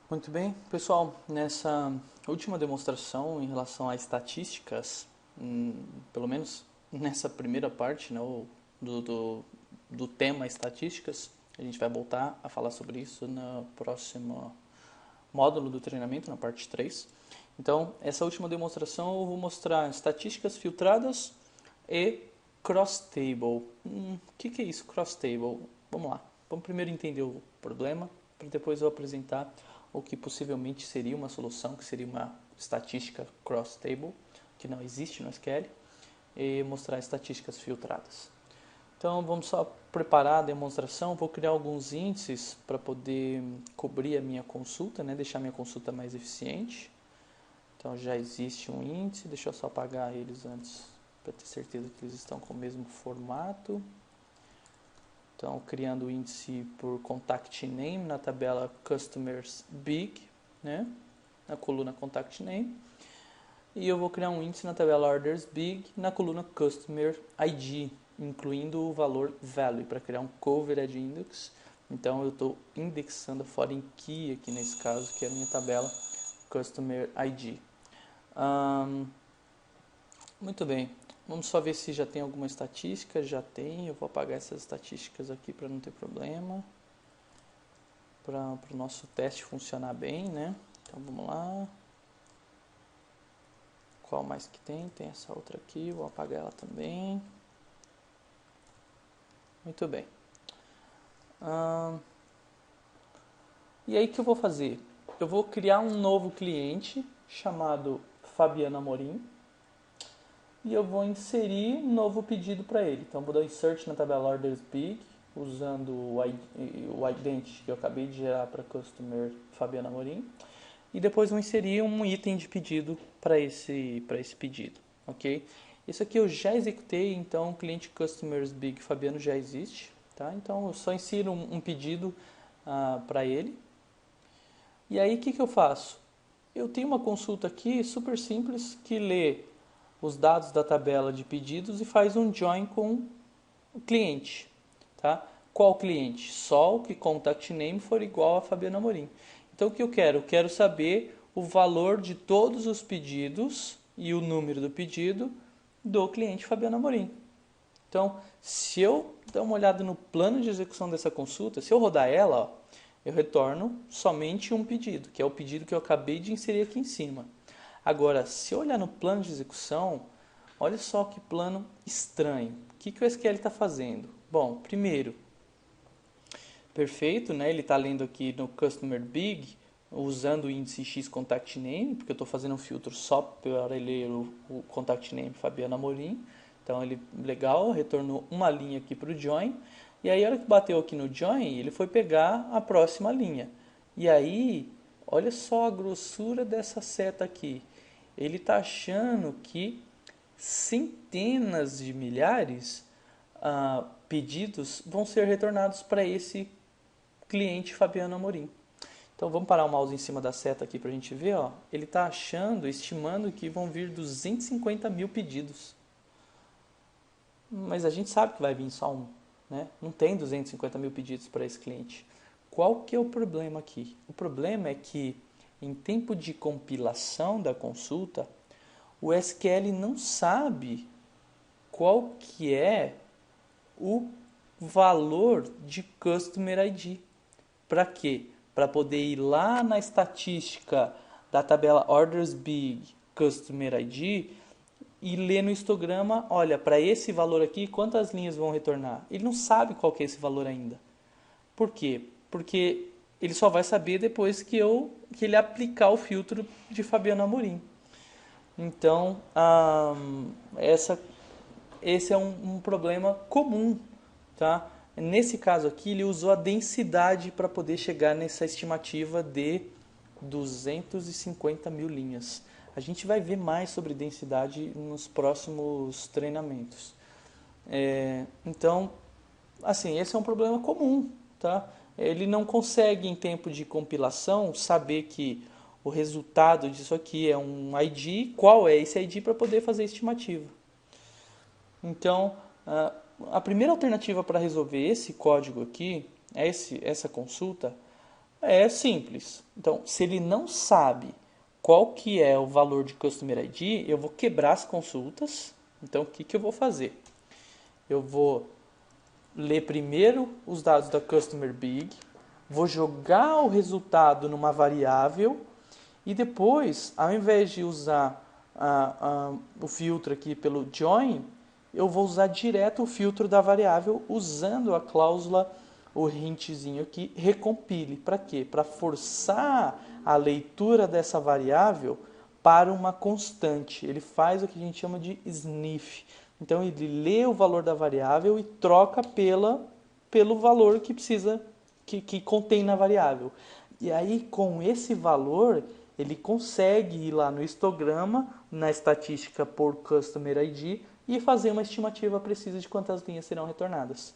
Muito bem, pessoal, nessa última demonstração em relação a estatísticas, pelo menos nessa primeira parte, né, do tema estatísticas, a gente vai voltar a falar sobre isso no próximo módulo do treinamento, na parte 3. Então, essa última demonstração eu vou mostrar estatísticas filtradas e cross-table. Que é isso, cross-table? Vamos lá, vamos primeiro entender o problema, para depois eu apresentar o que possivelmente seria uma solução, que seria uma estatística cross-table, que não existe no SQL, e mostrar estatísticas filtradas. Então vamos só preparar a demonstração, vou criar alguns índices para poder cobrir a minha consulta, né? Deixar a minha consulta mais eficiente. Então já existe um índice, deixa eu só apagar eles antes, para ter certeza que eles estão com o mesmo formato. Então, criando o índice por contact name na tabela customers big, né? Na coluna contact name. E eu vou criar um índice na tabela orders big na coluna customer ID, incluindo o valor value, para criar um covered index. Então, eu estou indexando a foreign key aqui nesse caso, que é a minha tabela customer ID. Muito bem. Vamos só ver se já tem alguma estatística. Já tem. Eu vou apagar essas estatísticas aqui para não ter problema. Para o nosso teste funcionar bem, né? Então vamos lá. Qual mais que tem? Tem essa outra aqui. Vou apagar ela também. Muito bem. E aí o que eu vou fazer? Eu vou criar um novo cliente chamado Fabiana Amorim. E eu vou inserir um novo pedido para ele. Então, vou dar insert na tabela orders big, usando o identity que eu acabei de gerar para customer Fabiana Amorim. E depois vou inserir um item de pedido para esse pedido, ok? Isso aqui eu já executei, então o cliente customers big Fabiano já existe, tá? Então eu só insiro um pedido para ele. E aí o que eu faço? Eu tenho uma consulta aqui super simples que lê os dados da tabela de pedidos e faz um join com o cliente, tá? Qual cliente? Só o que contact name for igual a Fabiana Amorim. Então o que eu quero? Eu quero saber o valor de todos os pedidos e o número do pedido do cliente Fabiana Amorim. Então, se eu dar uma olhada no plano de execução dessa consulta, se eu rodar ela, ó, eu retorno somente um pedido, que é o pedido que eu acabei de inserir aqui em cima. Agora, se eu olhar no plano de execução, olha só que plano estranho. O que o SQL está fazendo? Bom, primeiro, perfeito, né? Ele está lendo aqui no Customer Big, usando o índice X Contact Name, porque eu estou fazendo um filtro só para ele ler o Contact Name Fabiana Amorim. Então, ele, legal, retornou uma linha aqui para o Join. E aí, a hora que bateu aqui no Join, ele foi pegar a próxima linha. E aí, olha só a grossura dessa seta aqui. Ele está achando que centenas de milhares pedidos vão ser retornados para esse cliente Fabiano Amorim. Então vamos parar o mouse em cima da seta aqui para a gente ver. Ó. Ele está achando, estimando que vão vir 250 mil pedidos. Mas a gente sabe que vai vir só um. Né? Não tem 250 mil pedidos para esse cliente. Qual que é o problema aqui? O problema é que em tempo de compilação da consulta, o SQL não sabe qual que é o valor de Customer ID. Para quê? Para poder ir lá na estatística da tabela Orders Big Customer ID e ler no histograma, olha, para esse valor aqui, quantas linhas vão retornar? Ele não sabe qual que é esse valor ainda. Por quê? Porque ele só vai saber depois que ele aplicar o filtro de Fabiano Amorim. Então, esse é um problema comum, tá? Nesse caso aqui, ele usou a densidade para poder chegar nessa estimativa de 250 mil linhas. A gente vai ver mais sobre densidade nos próximos treinamentos. Então, assim, esse é um problema comum, tá? Ele não consegue, em tempo de compilação, saber que o resultado disso aqui é um ID, qual é esse ID para poder fazer a estimativa. Então, a primeira alternativa para resolver esse código aqui, essa consulta, É simples. Então, se ele não sabe qual que é o valor de Customer ID, eu vou quebrar as consultas. Então, o que que eu vou fazer? Eu vou ler primeiro os dados da Customer Big, vou jogar o resultado numa variável e depois, ao invés de usar o filtro aqui pelo join, eu vou usar direto o filtro da variável usando a cláusula, o hintzinho aqui, recompile. Para quê? Para forçar a leitura dessa variável para uma constante. Ele faz o que a gente chama de sniff. Então ele lê o valor da variável e troca pelo valor que precisa, que contém na variável. E aí com esse valor ele consegue ir lá no histograma, na estatística por Customer ID e fazer uma estimativa precisa de quantas linhas serão retornadas.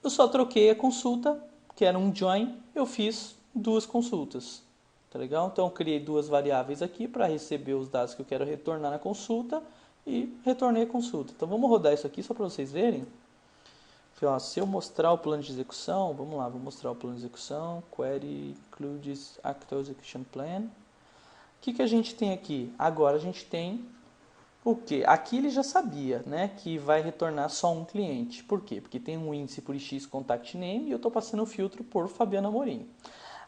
Eu só troquei a consulta, que era um join, eu fiz duas consultas. Tá legal? Então eu criei duas variáveis aqui para receber os dados que eu quero retornar na consulta e retornei a consulta. Então vamos rodar isso aqui só para vocês verem. Se eu mostrar o plano de execução, vamos lá, vou mostrar o plano de execução, query includes actual execution plan. O que a gente tem aqui? Agora a gente tem o quê? Aqui ele já sabia, né, que vai retornar só um cliente. Por quê? Porque tem um índice por X contact name e eu estou passando o filtro por Fabiana Amorim.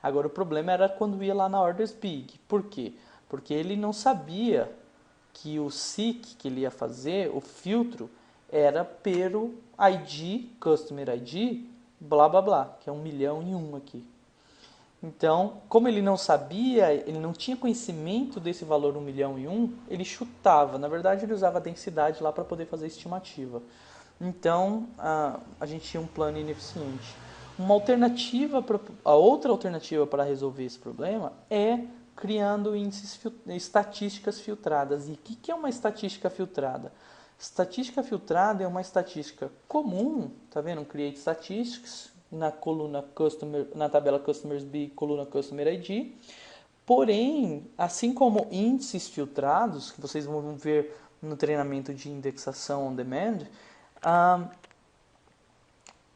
Agora o problema era quando ia lá na orders big. Por quê? Porque ele não sabia que o seek que ele ia fazer, o filtro, era pelo ID, Customer ID, blá blá blá, que é 1.000.001 aqui. Então, como ele não sabia, ele não tinha conhecimento desse valor 1.000.001, ele chutava. Na verdade, ele usava a densidade lá para poder fazer a estimativa. Então, a gente tinha um plano ineficiente. Uma alternativa, a outra alternativa para resolver esse problema é criando estatísticas filtradas. E o que é uma estatística filtrada? Estatística filtrada é uma estatística comum, tá vendo? Create Statistics na coluna Customer, na tabela Customers Big, coluna Customer ID. Porém, assim como índices filtrados, que vocês vão ver no treinamento de indexação on demand,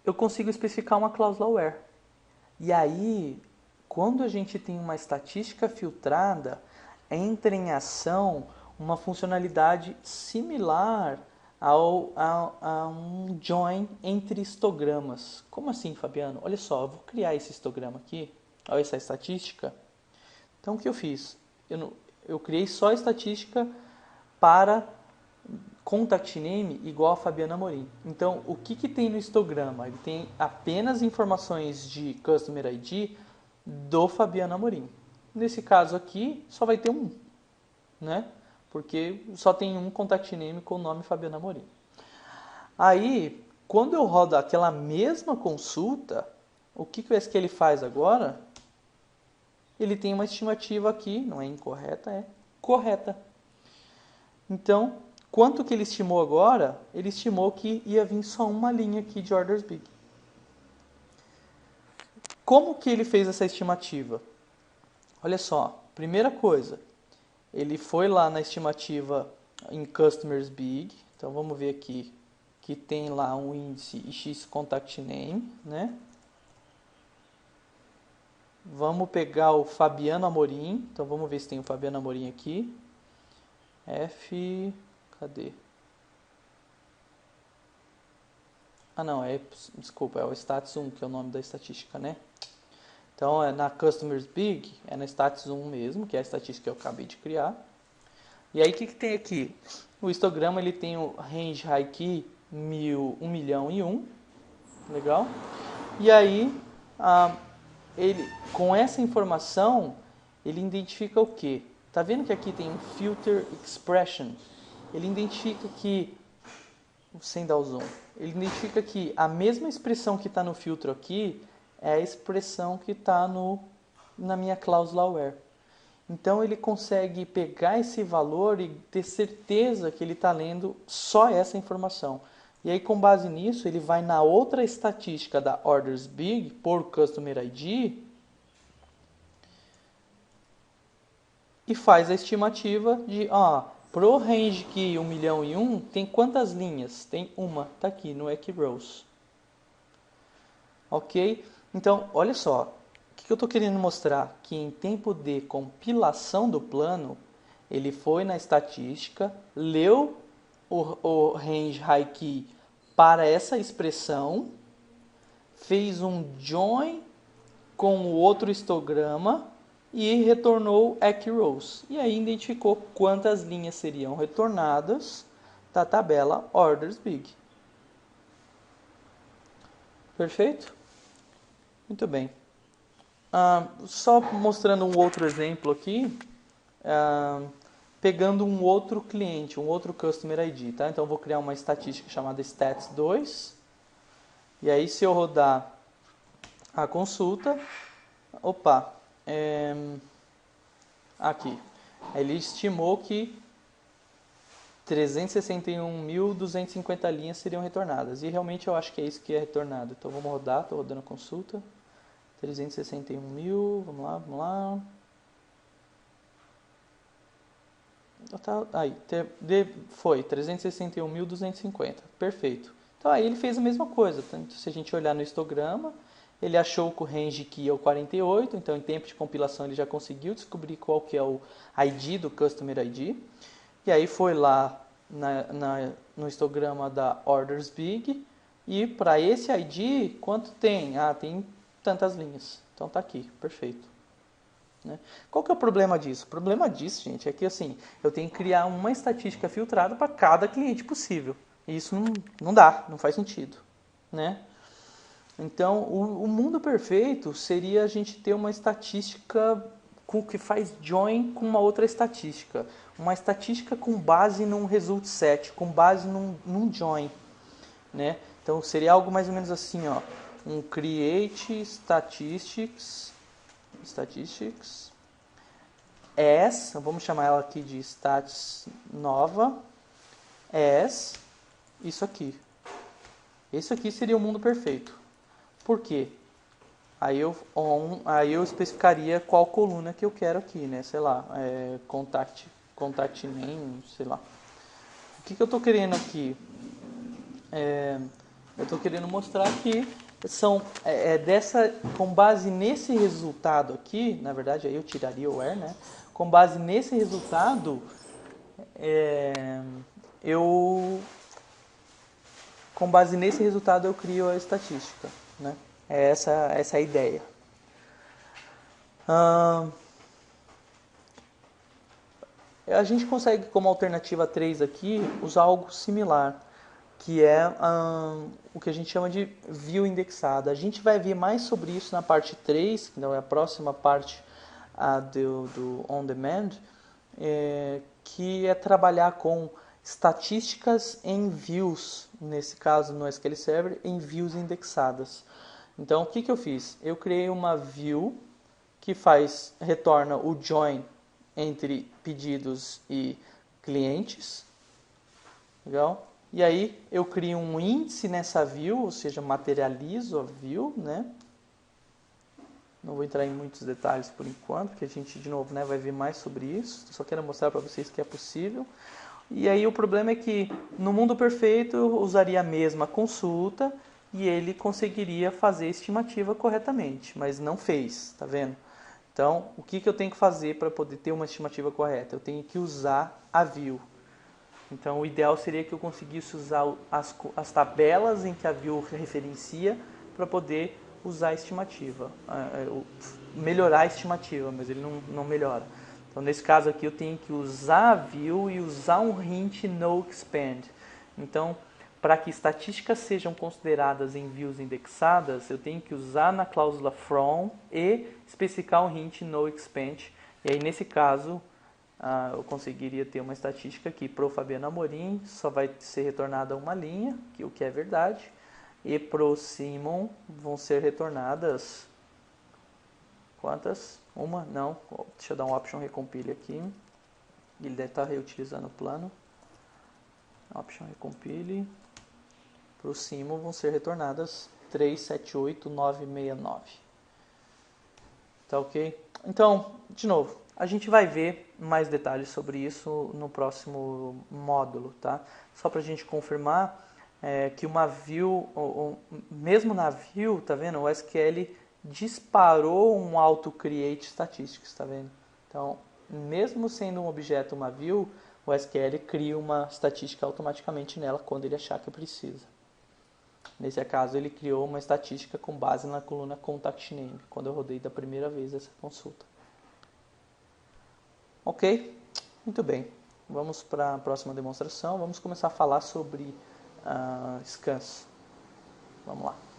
eu consigo especificar uma cláusula where. E aí, quando a gente tem uma estatística filtrada, entra em ação uma funcionalidade similar a um join entre histogramas. Como assim, Fabiano? Olha só, eu vou criar esse histograma aqui, olha essa estatística. Então, o que eu fiz? Eu criei só a estatística para contact name igual a Fabiana Amorim. Então, o que tem no histograma? Ele tem apenas informações de Customer ID do Fabiana Amorim. Nesse caso aqui, só vai ter um, né? Porque só tem um contact name com o nome Fabiana Amorim. Aí, quando eu rodo aquela mesma consulta, o que o SQL faz agora? Ele tem uma estimativa aqui, não é incorreta, é correta. Então, quanto que ele estimou agora? Ele estimou que ia vir só uma linha aqui de orders big. Como que ele fez essa estimativa? Olha só, primeira coisa, ele foi lá na estimativa em Customers Big. Então vamos ver aqui que tem lá um índice X Contact Name, né? Vamos pegar o Fabiano Amorim. Então vamos ver se tem o Fabiano Amorim aqui. Cadê? Não, desculpa, é o Status 1 que é o nome da estatística, né? Então, na Customers Big, é na Status 1 mesmo, que é a estatística que eu acabei de criar. E aí, o que tem aqui? O histograma, ele tem o range high key 1.000.001, legal? E aí, ele, com essa informação, ele identifica o quê? Tá vendo que aqui tem um filter expression? Ele identifica que, sem dar o zoom, ele identifica que a mesma expressão que está no filtro aqui é a expressão que está na minha cláusula where. Então ele consegue pegar esse valor e ter certeza que ele está lendo só essa informação. E aí, com base nisso, ele vai na outra estatística da orders big por Customer ID e faz a estimativa de, pro range key 1.000.001 tem quantas linhas? Tem uma, tá aqui no eqrows. Ok? Então, olha só, que eu estou querendo mostrar? Que em tempo de compilação do plano, ele foi na estatística, leu o range high key para essa expressão, fez um join com o outro histograma e retornou AcRows. E aí identificou quantas linhas seriam retornadas da tabela OrdersBig. Perfeito? Muito bem. Só mostrando um outro exemplo aqui, pegando um outro cliente, um outro Customer ID. Tá? Então eu vou criar uma estatística chamada stats2. E aí se eu rodar a consulta, opa, aqui, ele estimou que 361.250 linhas seriam retornadas. E realmente eu acho que é isso que é retornado. Então vamos rodar, estou rodando a consulta. 361 mil, vamos lá. Aí, foi 361.250, perfeito. Então aí ele fez a mesma coisa. Então, se a gente olhar no histograma, ele achou que o range key é o 48, então em tempo de compilação ele já conseguiu descobrir qual que é o ID do Customer ID. E aí foi lá no histograma da OrdersBig e para esse ID, quanto tem? Tem tantas linhas. Então tá aqui, perfeito. Né? Qual que é o problema disso? O problema disso, gente, é que assim, eu tenho que criar uma estatística filtrada para cada cliente possível. E isso não dá, não faz sentido. Né? Então, o mundo perfeito seria a gente ter uma estatística que faz join com uma outra estatística. Uma estatística com base num result set, com base num join. Né? Então, seria algo mais ou menos assim, ó. Um create statistics as, vamos chamar ela aqui de stats nova, as isso aqui. Isso aqui seria o mundo perfeito. Por quê? Aí eu especificaria qual coluna que eu quero aqui, né? Sei lá, contact name, sei lá. O que eu estou querendo aqui? Eu estou querendo mostrar que com base nesse resultado aqui, na verdade aí eu tiraria o where, né? Com base nesse resultado, eu crio a estatística, né? É essa a ideia. A gente consegue, como alternativa 3 aqui, usar algo similar, que é o que a gente chama de view indexada. A gente vai ver mais sobre isso na parte 3, que é a próxima parte do On Demand, que é trabalhar com estatísticas em views, nesse caso no SQL Server, em views indexadas. Então, o que eu fiz? Eu criei uma view que retorna o join entre pedidos e clientes. Legal? E aí eu crio um índice nessa view, ou seja, materializo a view, né? Não vou entrar em muitos detalhes por enquanto, porque a gente, de novo, né, vai ver mais sobre isso. Só quero mostrar para vocês que é possível. E aí o problema é que no mundo perfeito eu usaria a mesma consulta e ele conseguiria fazer a estimativa corretamente, mas não fez, tá vendo? Então, o que eu tenho que fazer para poder ter uma estimativa correta? Eu tenho que usar a view. Então, o ideal seria que eu conseguisse usar as tabelas em que a view referencia para poder usar a estimativa, melhorar a estimativa, mas ele não melhora. Então, nesse caso aqui, eu tenho que usar a view e usar um hint no expand. Então, para que estatísticas sejam consideradas em views indexadas, eu tenho que usar na cláusula from e especificar um hint no expand. E aí, nesse caso, eu conseguiria ter uma estatística aqui. Pro Fabiano Amorim só vai ser retornada uma linha, o que é verdade. E pro Simon vão ser retornadas... Quantas? Uma? Não. Deixa eu dar um option recompile aqui. Ele deve estar reutilizando o plano. Option recompile. Para o Simon vão ser retornadas 378.969. Tá ok? Então, de novo, a gente vai ver mais detalhes sobre isso no próximo módulo, tá? Só para a gente confirmar que uma view, mesmo na view, tá vendo? O SQL disparou um auto create statistics, está vendo? Então, mesmo sendo um objeto uma view, o SQL cria uma estatística automaticamente nela quando ele achar que precisa. Nesse caso, ele criou uma estatística com base na coluna contact name, quando eu rodei da primeira vez essa consulta. Ok? Muito bem. Vamos para a próxima demonstração. Vamos começar a falar sobre scans. Vamos lá.